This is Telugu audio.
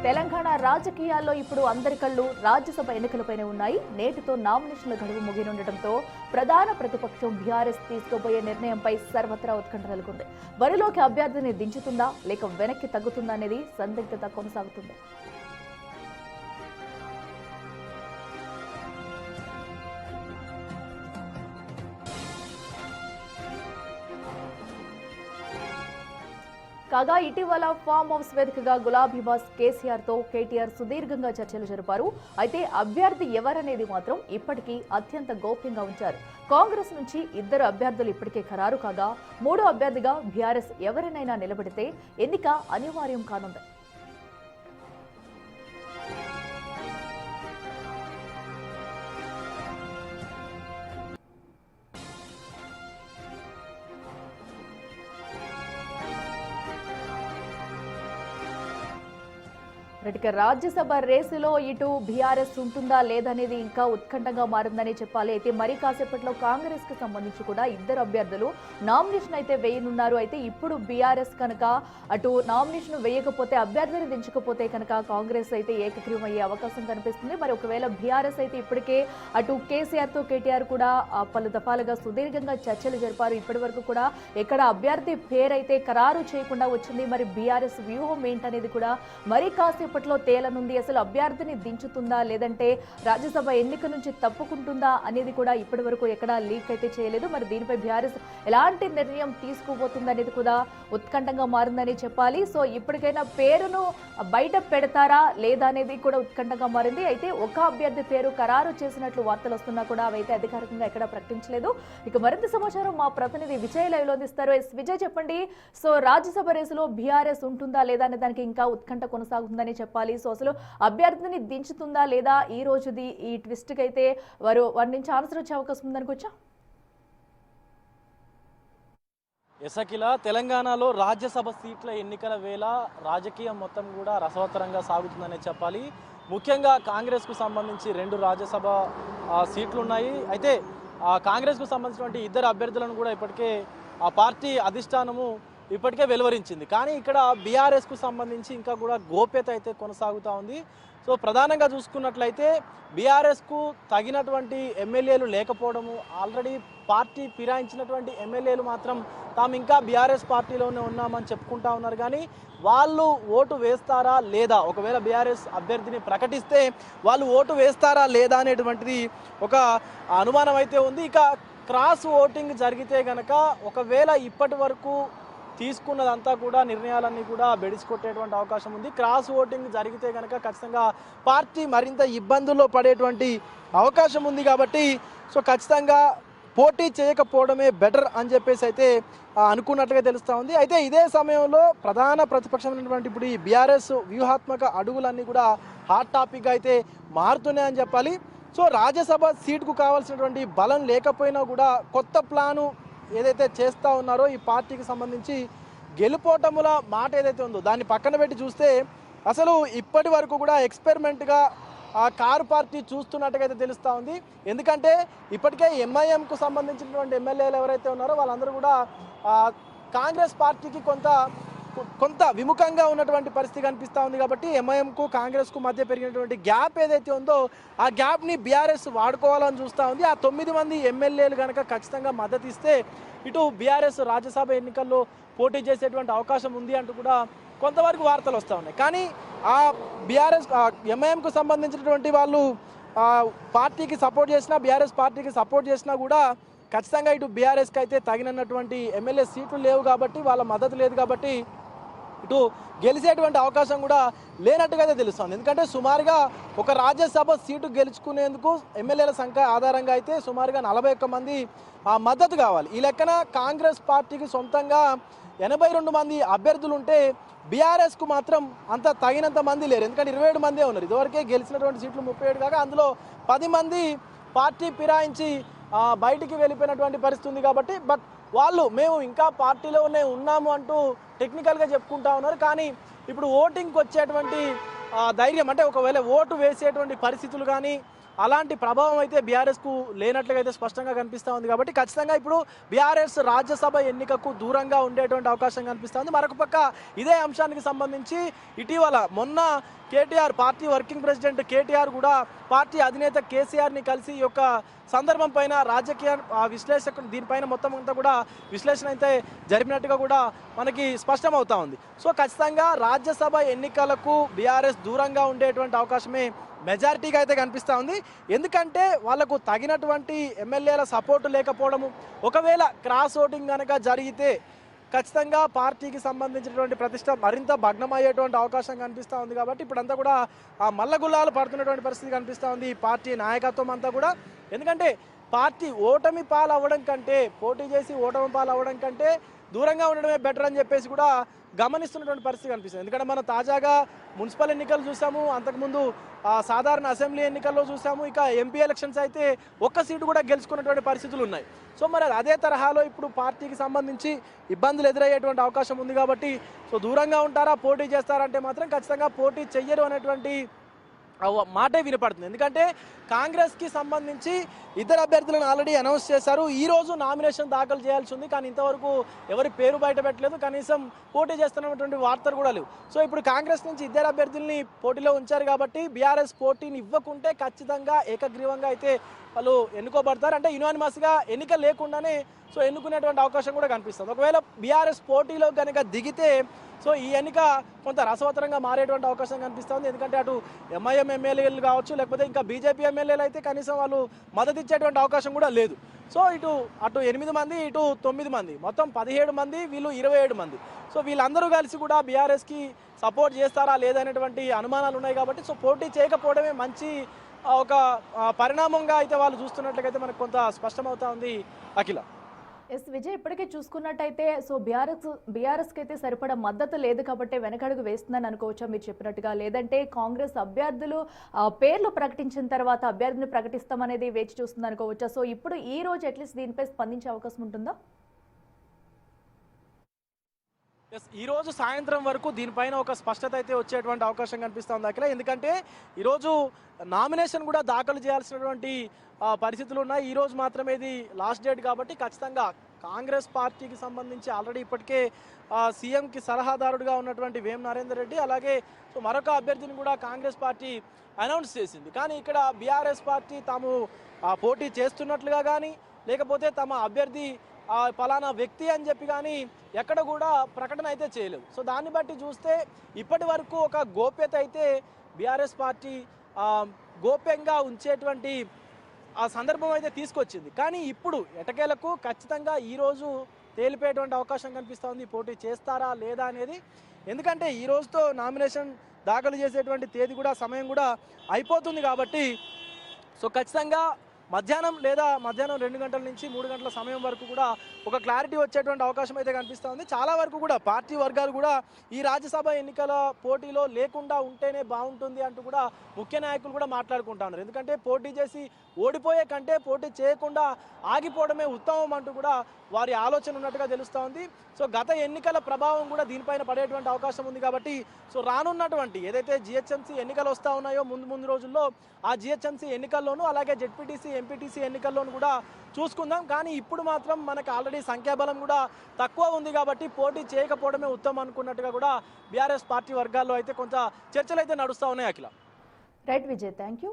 తెలంగాణ రాజకీయాల్లో ఇప్పుడు అందరి కళ్ళు రాజ్యసభ ఎన్నికలపైనే ఉన్నాయి. నేటితో నామినేషన్ల గడువు ముగినుండటంతో ప్రధాన ప్రతిపక్షం బీఆర్ఎస్ తీసుకోబోయే నిర్ణయంపై సర్వత్రా ఉత్కంఠ నెలకొంది. బరిలోకి అభ్యర్థిని దించుతుందా లేక వెనక్కి తగ్గుతుందా అనేది సందిగ్ధత కొనసాగుతుంది. కాగా ఇటీవల ఫామ్ హౌస్ వేదికగా గులాబీ బాస్ కేసీఆర్ తో కేటీఆర్ సుదీర్ఘంగా చర్చలు జరిపారు. అయితే అభ్యర్థి ఎవరనేది మాత్రం ఇప్పటికీ అత్యంత గోప్యంగా ఉంచారు. కాంగ్రెస్ నుంచి 2 అభ్యర్థులు ఇప్పటికే ఖరారు కాగా 3వ అభ్యర్థిగా బీఆర్ఎస్ ఎవరినైనా నిలబెడితే ఎన్నిక అనివార్యం కానుంది. రాజ్యసభ రేసులో ఇటు బీఆర్ఎస్ ఉంటుందా లేదనేది ఇంకా ఉత్కంఠంగా మారిందని చెప్పాలి. అయితే మరి కాసేపట్లో కాంగ్రెస్ కి సంబంధించి కూడా 2 అభ్యర్థులు నామినేషన్ అయితే వేయనున్నారు. అయితే ఇప్పుడు బీఆర్ఎస్ కనుక అటు నామినేషన్ వేయకపోతే అభ్యర్థిని దించకపోతే కనుక కాంగ్రెస్ అయితే ఏకగ్రీవం అయ్యే అవకాశం కనిపిస్తుంది. మరి ఒకవేళ బీఆర్ఎస్ అయితే ఇప్పటికే అటు కేసీఆర్ తో కేటీఆర్ కూడా పలు దఫాలుగా సుదీర్ఘంగా చర్చలు జరిపారు. ఇప్పటి వరకు కూడా ఎక్కడ అభ్యర్థి పేరైతే ఖరారు చేయకుండా వచ్చింది. మరి బీఆర్ఎస్ వ్యూహం ఏంటనేది కూడా మరి కాసేపట్లో తేలనుంది. అసలు అభ్యర్థిని దించుతుందా లేదంటే రాజ్యసభ ఎన్నిక నుంచి తప్పుకుంటుందా అనేది కూడా ఇప్పటి వరకు ఎక్కడా లీక్ అయితే చేయలేదు. మరి దీనిపై బీఆర్ఎస్ ఎలాంటి నిర్ణయం తీసుకోబోతుంది అనేది కూడా ఉత్కంఠంగా మారిందని చెప్పాలి. సో ఇప్పటికైనా పేరును బయట పెడతారా లేదా అనేది కూడా ఉత్కంఠంగా మారింది. అయితే ఒక అభ్యర్థి పేరు ఖరారు చేసినట్లు వార్తలు వస్తున్నా కూడా అవైతే అధికారికంగా ఎక్కడా ప్రకటించలేదు. ఇక మరింత సమాచారం మా ప్రతినిధి విజయ్ లైవ్ లో అందిస్తారు. విజయ్ చెప్పండి. సో రాజ్యసభ రేసులో బీఆర్ఎస్ ఉంటుందా లేదా అనే దానికి ఇంకా ఉత్కంఠ కొనసాగుతుందని చెప్పాలి. సో అసలు అభ్యర్థిని దించుతుందా లేదా ఈ రోజుది ఈ ట్విస్ట్ కి అయితే వారి నుంచి ఆన్సర్ వచ్చే అవకాశం ఉందనుకోవచ్చా? ఎసకిల తెలంగాణలో రాజ్యసభ సీట్ల ఎన్నికల వేళ రాజకీయం మొత్తం కూడా రసవత్తరంగా సాగుతుందనే చెప్పాలి. ముఖ్యంగా కాంగ్రెస్కు సంబంధించి 2 రాజ్యసభ సీట్లు ఉన్నాయి. అయితే కాంగ్రెస్కు సంబంధించినటువంటి 2 అభ్యర్థులను కూడా ఇప్పటికే ఆ పార్టీ అధిష్టానము ఇప్పటికే వెలువరించింది. కానీ ఇక్కడ బీఆర్ఎస్కు సంబంధించి ఇంకా కూడా గోప్యత అయితే కొనసాగుతూ ఉంది. సో ప్రధానంగా చూసుకున్నట్లయితే బీఆర్ఎస్కు తగినటువంటి ఎమ్మెల్యేలు లేకపోవడము, ఆల్రెడీ పార్టీ ఫిరాయించినటువంటి ఎమ్మెల్యేలు మాత్రం తాము ఇంకా బీఆర్ఎస్ పార్టీలోనే ఉన్నామని చెప్పుకుంటా ఉన్నారు. కానీ వాళ్ళు ఓటు వేస్తారా లేదా, ఒకవేళ బీఆర్ఎస్ అభ్యర్థిని ప్రకటిస్తే వాళ్ళు ఓటు వేస్తారా లేదా అనేటువంటిది ఒక అనుమానం అయితే ఉంది. ఇక క్రాస్ ఓటింగ్ జరిగితే గనక ఒకవేళ ఇప్పటి వరకు తీసుకున్నదంతా కూడా నిర్ణయాలన్నీ కూడా బెడిసికొట్టేటువంటి అవకాశం ఉంది. క్రాస్ ఓటింగ్ జరిగితే కనుక ఖచ్చితంగా పార్టీ మరింత ఇబ్బందుల్లో పడేటువంటి అవకాశం ఉంది. కాబట్టి సో ఖచ్చితంగా పోటీ చేయకపోవడమే బెటర్ అని చెప్పేసి అయితే అనుకున్నట్టుగా తెలుస్తూ ఉంది. అయితే ఇదే సమయంలో ప్రధాన ప్రతిపక్షమైనటువంటి ఇప్పుడు ఈ బీఆర్ఎస్ వ్యూహాత్మక అడుగులన్నీ కూడా హాట్ టాపిక్గా అయితే మారుతున్నాయని చెప్పాలి. సో రాజ్యసభ సీటుకు కావాల్సినటువంటి బలం లేకపోయినా కూడా కొత్త ప్లాను ఏదైతే చేస్తూ ఉన్నారో ఈ పార్టీకి సంబంధించి గెలుపోటముల మాట ఏదైతే ఉందో దాన్ని పక్కన పెట్టి చూస్తే అసలు ఇప్పటి వరకు కూడా ఎక్స్పెరిమెంట్గా ఆ కారు పార్టీ చూస్తున్నట్టుగా అయితే తెలుస్తూ ఉంది. ఎందుకంటే ఇప్పటికే ఎంఐఎంకు సంబంధించినటువంటి ఎమ్మెల్యేలు ఎవరైతే ఉన్నారో వాళ్ళందరూ కూడా కాంగ్రెస్ పార్టీకి కొంత విముఖంగా ఉన్నటువంటి పరిస్థితి కనిపిస్తూ ఉంది. కాబట్టి ఎంఐఎంకు కాంగ్రెస్కు మధ్య పెరిగినటువంటి గ్యాప్ ఏదైతే ఉందో ఆ గ్యాప్ని బీఆర్ఎస్ వాడుకోవాలని చూస్తూ ఉంది. ఆ 9 మంది ఎమ్మెల్యేలు కనుక ఖచ్చితంగా మద్దతు ఇస్తే ఇటు బీఆర్ఎస్ రాజ్యసభ ఎన్నికల్లో పోటీ చేసేటువంటి అవకాశం ఉంది అంటూ కూడా కొంతవరకు వార్తలు వస్తూ ఉన్నాయి. కానీ ఆ బీఆర్ఎస్ ఎంఐఎంకు సంబంధించినటువంటి వాళ్ళు పార్టీకి సపోర్ట్ చేసినా, బీఆర్ఎస్ పార్టీకి సపోర్ట్ చేసినా కూడా ఖచ్చితంగా ఇటు బీఆర్ఎస్కి అయితే తగినటువంటి ఎమ్మెల్యే సీట్లు లేవు కాబట్టి, వాళ్ళ మద్దతు లేదు కాబట్టి ఇటు గెలిచేటువంటి అవకాశం కూడా లేనట్టుగా అయితే తెలుస్తుంది. ఎందుకంటే సుమారుగా ఒక రాజ్యసభ సీటు గెలుచుకునేందుకు ఎమ్మెల్యేల సంఖ్య ఆధారంగా అయితే సుమారుగా 41 మంది మద్దతు కావాలి. ఈ లెక్కన కాంగ్రెస్ పార్టీకి సొంతంగా 82 మంది అభ్యర్థులు ఉంటే బీఆర్ఎస్కు మాత్రం అంత తగినంత మంది లేరు. ఎందుకంటే 27 మందే ఉన్నారు. ఇదివరకే గెలిచినటువంటి సీట్లు 37 కాగా అందులో 10 మంది పార్టీ ఫిరాయించి బయటికి వెళ్ళిపోయినటువంటి పరిస్థితి ఉంది. కాబట్టి బట్ వాళ్ళు మేము ఇంకా పార్టీలోనే ఉన్నాము అంటూ టెక్నికల్గా చెప్పుకుంటా ఉన్నారు. కానీ ఇప్పుడు ఓటింగ్కి వచ్చేటువంటి ధైర్యం అంటే ఒకవేళ ఓటు వేసేటువంటి పరిస్థితులు కానీ అలాంటి ప్రభావం అయితే బీఆర్ఎస్కు లేనట్లుగా అయితే స్పష్టంగా కనిపిస్తూ ఉంది. కాబట్టి ఖచ్చితంగా ఇప్పుడు బీఆర్ఎస్ రాజ్యసభ ఎన్నికకు దూరంగా ఉండేటువంటి అవకాశం కనిపిస్తుంది. మరొక పక్క ఇదే అంశానికి సంబంధించి ఇటీవల మొన్న KTR party working president KTR కూడా పార్టీ అధినేత కేసీఆర్ని కలిసి ఈ యొక్క సందర్భం పైన రాజకీయ విశ్లేషకులు దీనిపైన మొత్తం అంతా కూడా విశ్లేషణ అయితే జరిపినట్టుగా కూడా మనకి స్పష్టమవుతా ఉంది. సో ఖచ్చితంగా రాజ్యసభ ఎన్నికలకు బీఆర్ఎస్ దూరంగా ఉండేటువంటి అవకాశమే మెజారిటీగా అయితే కనిపిస్తూ ఉంది. ఎందుకంటే వాళ్ళకు తగినటువంటి ఎమ్మెల్యేల సపోర్టు లేకపోవడము, ఒకవేళ క్రాస్ ఓటింగ్ కనుక జరిగితే ఖచ్చితంగా పార్టీకి సంబంధించినటువంటి ప్రతిష్ట మరింత భగ్నమయ్యేటువంటి అవకాశం కనిపిస్తూ ఉంది. కాబట్టి ఇప్పుడంతా కూడా ఆ మల్లగుల్లాలు పడుతున్నటువంటి పరిస్థితి కనిపిస్తూ ఉంది ఈ పార్టీ నాయకత్వం అంతా కూడా. ఎందుకంటే పార్టీ ఓటమి పాలు అవ్వడం కంటే, పోటీ చేసి ఓటమి పాలు అవ్వడం కంటే దూరంగా ఉండడమే బెటర్ అని చెప్పేసి కూడా గమనిస్తున్నటువంటి పరిస్థితి కనిపిస్తుంది. ఎందుకంటే మనం తాజాగా మున్సిపల్ ఎన్నికలు చూసాము, అంతకుముందు సాధారణ అసెంబ్లీ ఎన్నికల్లో చూసాము, ఇక ఎంపీ ఎలక్షన్స్ అయితే ఒక్క సీటు కూడా గెలుచుకున్నటువంటి పరిస్థితులు ఉన్నాయి. సో మరి అదే తరహాలో ఇప్పుడు పార్టీకి సంబంధించి ఇబ్బందులు ఎదురయ్యేటువంటి అవకాశం ఉంది. కాబట్టి సో దూరంగా ఉంటారా, పోటీ చేస్తారంటే మాత్రం ఖచ్చితంగా పోటీ చెయ్యరు అనేటువంటి మాటే వినపడుతుంది. ఎందుకంటే కాంగ్రెస్కి సంబంధించి ఇద్దరు అభ్యర్థులను ఆల్రెడీ అనౌన్స్ చేశారు. ఈరోజు నామినేషన్ దాఖలు చేయాల్సి ఉంది, కానీ ఇంతవరకు ఎవరి పేరు బయట పెట్టలేదు, కనీసం పోటీ చేస్తున్నటువంటి వార్తలు కూడా లేవు. సో ఇప్పుడు కాంగ్రెస్ నుంచి ఇద్దరు అభ్యర్థుల్ని పోటీలో ఉంచారు. కాబట్టి బీఆర్ఎస్ పోటీని ఇవ్వకుంటే ఖచ్చితంగా ఏకగ్రీవంగా అయితే వాళ్ళు ఎన్నుకోబడతారు. అంటే యునానిమస్గా ఎన్నిక లేకుండానే సో ఎన్నుకునేటువంటి అవకాశం కూడా కనిపిస్తుంది. ఒకవేళ బీఆర్ఎస్ పోటీలో కనుక దిగితే సో ఈ ఎన్నిక కొంత రసవత్తరంగా మారేటువంటి అవకాశం కనిపిస్తుంది. ఎందుకంటే అటు ఎంఐఎం ఎమ్మెల్యేలు కావచ్చు, లేకపోతే ఇంకా బీజేపీ ఎమ్మెల్యేలు అయితే కనీసం వాళ్ళు మద్దతు ఇచ్చేటువంటి అవకాశం కూడా లేదు. సో అటు 8 మంది, ఇటు 9 మంది, మొత్తం 17 మంది, వీళ్ళు 27 మంది. సో వీళ్ళందరూ కలిసి కూడా బీఆర్ఎస్కి సపోర్ట్ చేస్తారా లేదనేటువంటి అనుమానాలు ఉన్నాయి. కాబట్టి సో పోటీ చేయకపోవడమే మంచి ఒక పరిణామంగా అయితే వాళ్ళు చూస్తున్నట్లయితే మనకు కొంత స్పష్టమవుతా ఉంది అఖిల. ఎస్ విజయ్, ఇప్పటికే చూసుకున్నట్టయితే సో బీఆర్ఎస్కి అయితే సరిపడా మద్దతు లేదు కాబట్టి వెనకడుగు వేస్తుందని అనుకోవచ్చా మీరు చెప్పినట్టుగా? లేదంటే కాంగ్రెస్ అభ్యర్థులు పేర్లు ప్రకటించిన తర్వాత అభ్యర్థిని ప్రకటిస్తామనేది వేచి చూస్తుంది అనుకోవచ్చా? సో ఇప్పుడు ఈ రోజు అట్లీస్ట్ దీనిపై స్పందించే అవకాశం ఉంటుందా? ఈ రోజు సాయంత్రం వరకు దీనిపైన ఒక స్పష్టత అయితే వచ్చేటువంటి అవకాశం కనిపిస్తూ ఉంది అఖిల. ఎందుకంటే ఈరోజు నామినేషన్ కూడా దాఖలు చేయాల్సినటువంటి పరిస్థితులు ఉన్నాయి. ఈరోజు మాత్రమే ఇది లాస్ట్ డేట్ కాబట్టి ఖచ్చితంగా కాంగ్రెస్ పార్టీకి సంబంధించి ఆల్రెడీ ఇప్పటికే సీఎంకి సలహాదారుడిగా ఉన్నటువంటి వేం నరేందర్ రెడ్డి, అలాగే సో మరొక అభ్యర్థిని కూడా కాంగ్రెస్ పార్టీ అనౌన్స్ చేసింది. కానీ ఇక్కడ బీఆర్ఎస్ పార్టీ తాము పోటీ చేస్తున్నట్లుగా కానీ, లేకపోతే తమ అభ్యర్థి ఫలానా వ్యక్తి అని చెప్పి కానీ ఎక్కడ కూడా ప్రకటన అయితే చేయలేదు. సో దాన్ని బట్టి చూస్తే ఇప్పటి వరకు ఒక గోప్యత అయితే బీఆర్ఎస్ పార్టీ గోప్యంగా ఉంచేటువంటి ఆ సందర్భం అయితే తీసుకొచ్చింది. కానీ ఇప్పుడు ఎటకేలకు ఖచ్చితంగా ఈరోజు తేలిపోయేటువంటి అవకాశం కనిపిస్తూ పోటీ చేస్తారా లేదా అనేది. ఎందుకంటే ఈ రోజుతో నామినేషన్ దాఖలు చేసేటువంటి తేదీ కూడా సమయం కూడా అయిపోతుంది. కాబట్టి సో ఖచ్చితంగా మధ్యాహ్నం 2 గంటల నుంచి 3 గంటల సమయం వరకు కూడా ఒక క్లారిటీ వచ్చేటువంటి అవకాశం అయితే కనిపిస్తుంది. చాలా వరకు కూడా పార్టీ వర్గాలు కూడా ఈ రాజ్యసభ ఎన్నికల పోటీలో లేకుండా ఉంటేనే బాగుంటుంది అంటూ కూడా ముఖ్య నాయకులు కూడా మాట్లాడుకుంటా ఉన్నారు. ఎందుకంటే పోటీ చేసి ఓడిపోయే కంటే పోటీ చేయకుండా ఆగిపోవడమే ఉత్తమం అంటూ కూడా వారి ఆలోచన ఉన్నట్టుగా తెలుస్తూ ఉంది. సో గత ఎన్నికల ప్రభావం కూడా దీనిపైన పడేటువంటి అవకాశం ఉంది. కాబట్టి సో రానున్నటువంటి ఏదైతే జిహెచ్ఎంసీ ఎన్నికలు వస్తూ ఉన్నాయో ముందు రోజుల్లో ఆ జిహెచ్ఎంసీ ఎన్నికల్లోనూ, అలాగే జెడ్పీటీసీ ఎంపీటీసీ ఎన్నికల్లోనూ కూడా చూసుకుందాం. కానీ ఇప్పుడు మాత్రం మనకు ఆల్రెడీ సంఖ్యాబలం కూడా తక్కువ ఉంది. కాబట్టి పోటీ చేయకపోవడమే ఉత్తమం అనుకున్నట్టుగా కూడా బీఆర్ఎస్ పార్టీ వర్గాల్లో అయితే కొంత చర్చలు అయితే నడుస్తూ ఉన్నాయి Akhila. Right Vijay, thank you.